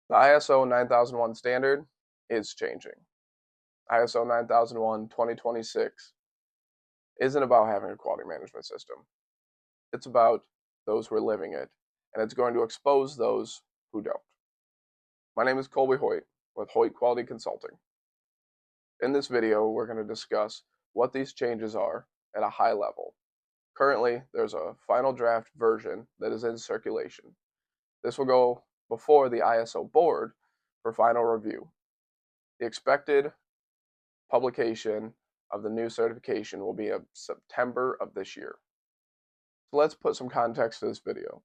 The ISO 9001 standard is changing. ISO 9001 2026 isn't about having a quality management system. It's about those who are living it, and it's going to expose those who don't. My name is Colby Hoyt with Hoyt Quality Consulting. In this video, we're going to discuss what these changes are at a high level. Currently, there's a final draft version that is in circulation. This will go before the ISO board for final review. The expected publication of the new certification will be in September of this year. So let's put some context to this video.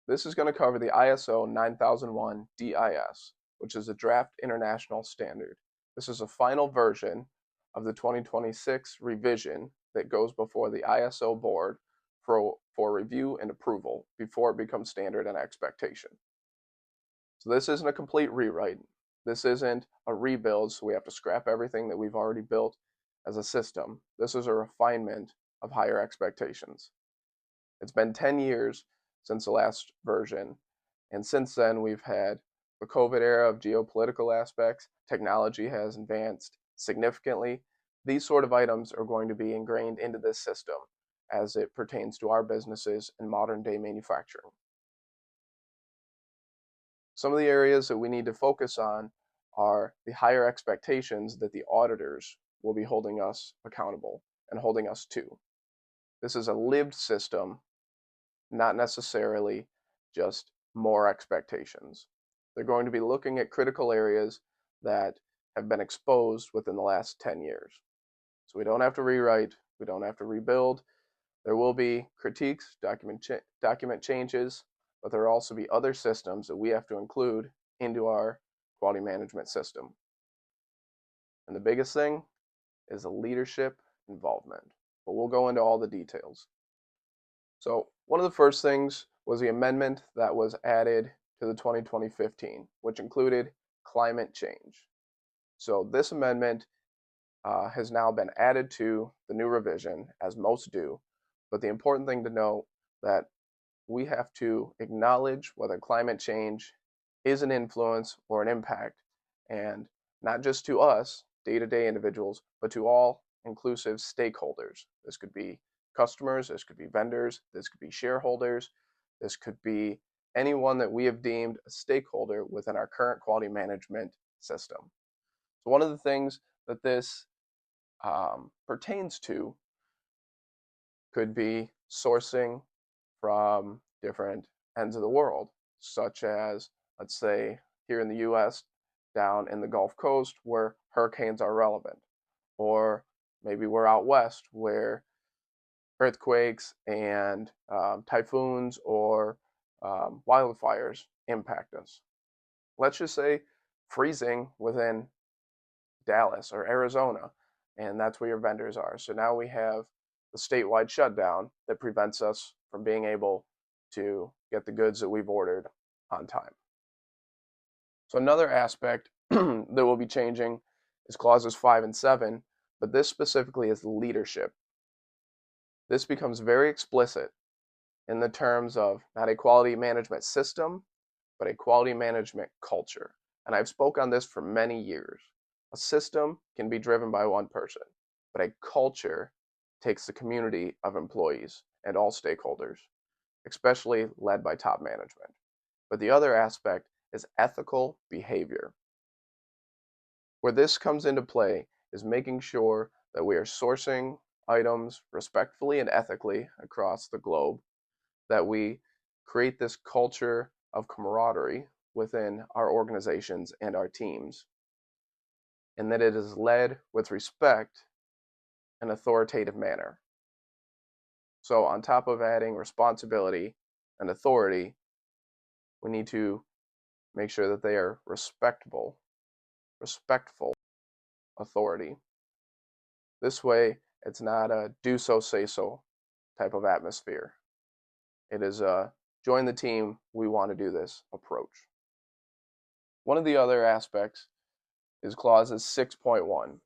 This is going to cover the ISO 9001 DIS, which is a draft international standard. This is a final version of the 2026 revision that goes before the ISO board for review and approval before it becomes standard and expectation. So this isn't a complete rewrite. This isn't a rebuild, so we have to scrap everything that we've already built as a system. This is a refinement of higher expectations. It's been 10 years since the last version, and since then we've had the COVID era of geopolitical aspects. Technology has advanced significantly. These sort of items are going to be ingrained into this system as it pertains to our businesses and modern day manufacturing. Some of the areas that we need to focus on are the higher expectations that the auditors will be holding us accountable and holding us to. This is a lived system, not necessarily just more expectations. They're going to be looking at critical areas that have been exposed within the last 10 years. So we don't have to rewrite, we don't have to rebuild. There will be critiques, document changes, but there will also be other systems that we have to include into our quality management system. And the biggest thing is the leadership involvement, but we'll go into all the details. So one of the first things was the amendment that was added to the 2015, which included climate change. So this amendment has now been added to the new revision, as most do, but the important thing to note that we have to acknowledge whether climate change is an influence or an impact, and not just to us, day-to-day individuals, but to all inclusive stakeholders. This could be customers, this could be vendors, this could be shareholders, this could be anyone that we have deemed a stakeholder within our current quality management system. So one of the things that this pertains to could be sourcing from different ends of the world, such as, let's say, here in the US, down in the Gulf Coast where hurricanes are relevant, or maybe we're out west where earthquakes and typhoons or wildfires impact us. Let's just say freezing within Dallas or Arizona, and that's where your vendors are. So now we have the statewide shutdown that prevents us from being able to get the goods that we've ordered on time. So another aspect that will be changing is clauses 5 and 7, but this specifically is leadership. This becomes very explicit in the terms of not a quality management system, but a quality management culture. And I've spoke on this for many years. A system can be driven by one person, but a culture takes the community of employees and all stakeholders, especially led by top management. But the other aspect is ethical behavior. Where this comes into play is making sure that we are sourcing items respectfully and ethically across the globe, that we create this culture of camaraderie within our organizations and our teams, and that it is led with respect and authoritative manner. So on top of adding responsibility and authority, we need to make sure that they are respectful authority. This way, it's not a do so, say so type of atmosphere. It is a join the team, we want to do this approach. One of the other aspects is clauses 6.1.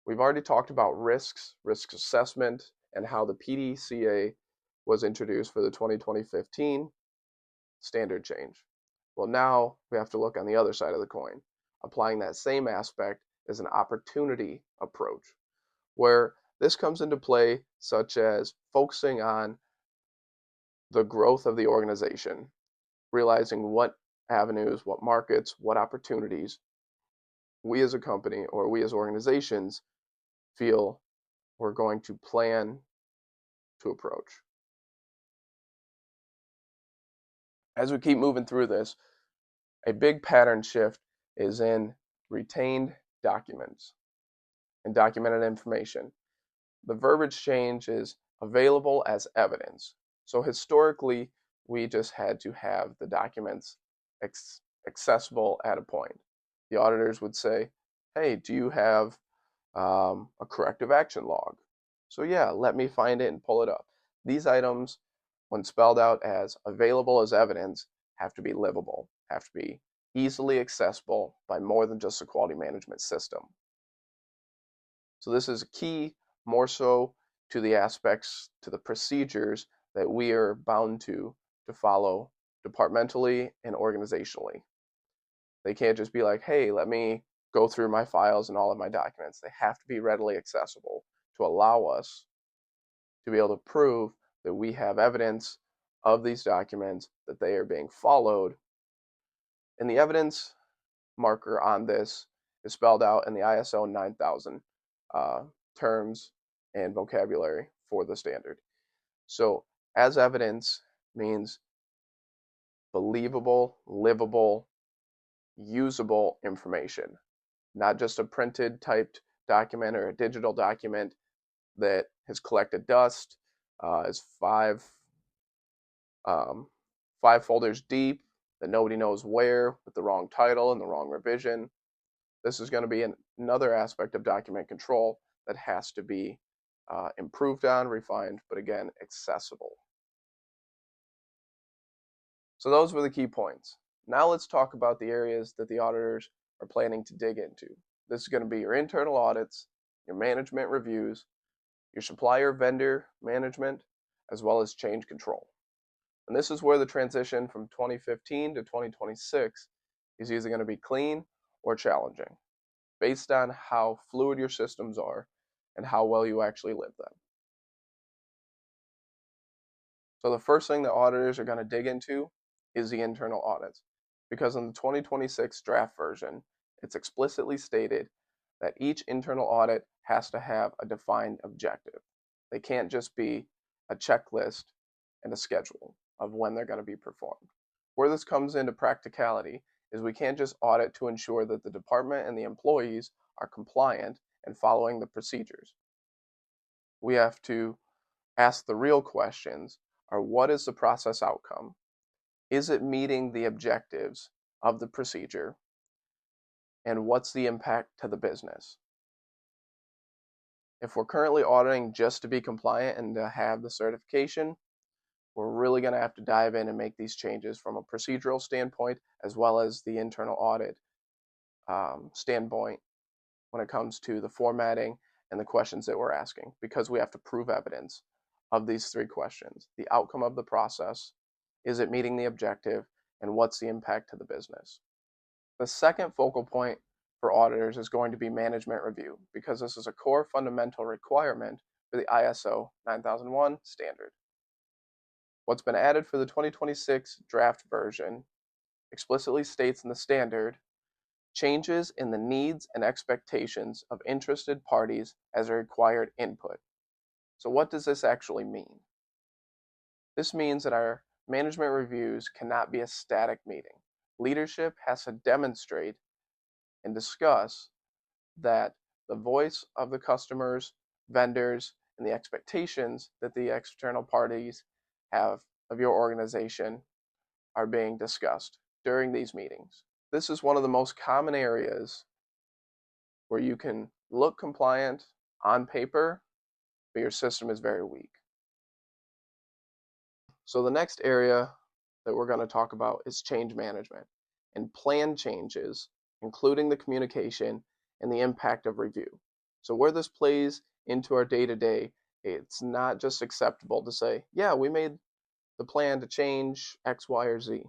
We've already talked about risks, risk assessment, and how the PDCA was introduced for the 2015 standard change. Well, now we have to look on the other side of the coin. Applying that same aspect is an opportunity approach, where this comes into play, such as focusing on the growth of the organization, realizing what avenues, what markets, what opportunities we as a company or we as organizations feel we're going to plan to approach. As we keep moving through this, a big pattern shift is in retained documents and documented information. The verbiage change is available as evidence. So historically, we just had to have the documents accessible at a point. The auditors would say, hey, do you have a corrective action log? So yeah, let me find it and pull it up. These items, when spelled out as available as evidence, have to be livable, have to be easily accessible by more than just a quality management system. So this is key more so to the aspects, to the procedures that we are bound to follow departmentally and organizationally. They can't just be like, hey, let me go through my files and all of my documents. They have to be readily accessible to allow us to be able to prove that we have evidence of these documents, that they are being followed. And the evidence marker on this is spelled out in the ISO 9000 terms and vocabulary for the standard. So as evidence means believable, livable, usable information, not just a printed typed document or a digital document that has collected dust, is five folders deep, that nobody knows where, with the wrong title and the wrong revision. This is going to be another aspect of document control that has to be improved on, refined, but again, accessible. So those were the key points. Now let's talk about the areas that the auditors are planning to dig into. This is going to be your internal audits, your management reviews, your supplier vendor management, as well as change control. And this is where the transition from 2015 to 2026 is either going to be clean or challenging, based on how fluid your systems are and how well you actually live them. So the first thing the auditors are going to dig into is the internal audits, because in the 2026 draft version, it's explicitly stated that each internal audit has to have a defined objective. They can't just be a checklist and a schedule of when they're going to be performed. Where this comes into practicality is we can't just audit to ensure that the department and the employees are compliant and following the procedures. We have to ask the real questions, are what is the process outcome? Is it meeting the objectives of the procedure? And what's the impact to the business? If we're currently auditing just to be compliant and to have the certification, we're really going to have to dive in and make these changes from a procedural standpoint as well as the internal audit standpoint when it comes to the formatting and the questions that we're asking, because we have to prove evidence of these three questions: the outcome of the process, is it meeting the objective, and what's the impact to the business. The second focal point for auditors is going to be management review, because this is a core fundamental requirement for the ISO 9001 standard. What's been added for the 2026 draft version explicitly states in the standard changes in the needs and expectations of interested parties as a required input. So what does this actually mean? This means that our management reviews cannot be a static meeting. Leadership has to demonstrate and discuss that the voice of the customers, vendors, and the expectations that the external parties have of your organization are being discussed during these meetings. This is one of the most common areas where you can look compliant on paper, but your system is very weak. So the next area that we're going to talk about is change management and plan changes, including the communication and the impact of review. So where this plays into our day-to-day, it's not just acceptable to say, yeah, we made the plan to change X, Y, or Z.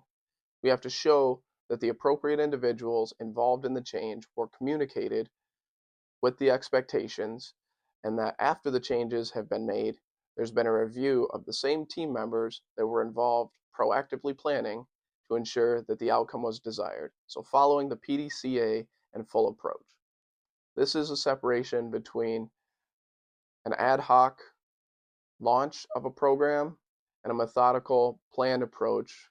we have to show that the appropriate individuals involved in the change were communicated with the expectations, and that after the changes have been made, there's been a review of the same team members that were involved proactively planning to ensure that the outcome was desired. So following the PDCA and full approach. This is a separation between an ad hoc launch of a program and a methodical, planned approach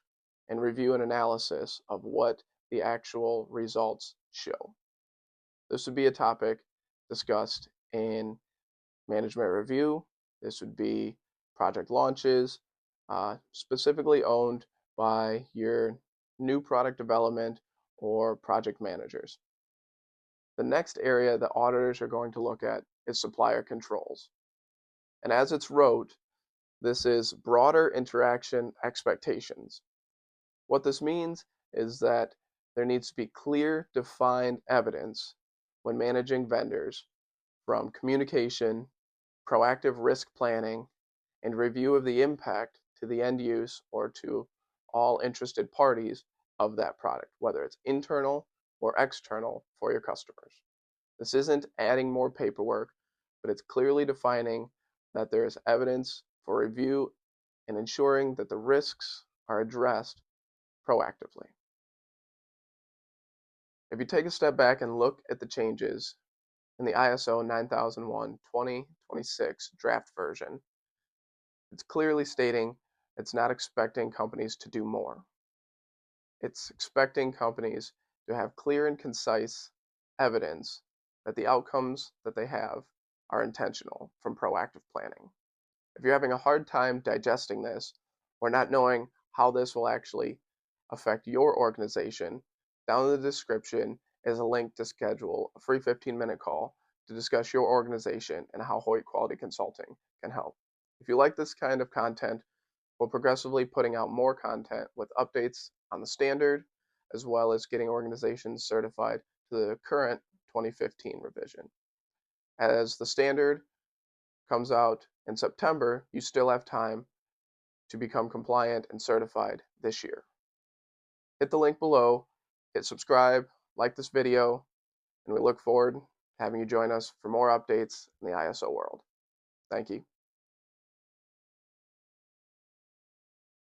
and review and analysis of what the actual results show. This would be a topic discussed in management review. This would be project launches, specifically owned by your new product development or project managers. The next area that auditors are going to look at is supplier controls. And as it's wrote, this is broader interaction expectations. What this means is that there needs to be clear, defined evidence when managing vendors from communication, proactive risk planning, and review of the impact to the end use or to all interested parties of that product, whether it's internal or external for your customers. This isn't adding more paperwork, but it's clearly defining that there is evidence for review and ensuring that the risks are addressed proactively. If you take a step back and look at the changes in the ISO 9001:2026 draft version, it's clearly stating it's not expecting companies to do more. It's expecting companies to have clear and concise evidence that the outcomes that they have are intentional from proactive planning. If you're having a hard time digesting this or not knowing how this will actually affect your organization, down in the description is a link to schedule a free 15-minute call to discuss your organization and how Hoyt Quality Consulting can help. If you like this kind of content, we're progressively putting out more content with updates on the standard, as well as getting organizations certified to the current 2015 revision. As the standard comes out in September, you still have time to become compliant and certified this year. Hit the link below, hit subscribe, like this video, and we look forward to having you join us for more updates in the ISO world. Thank you.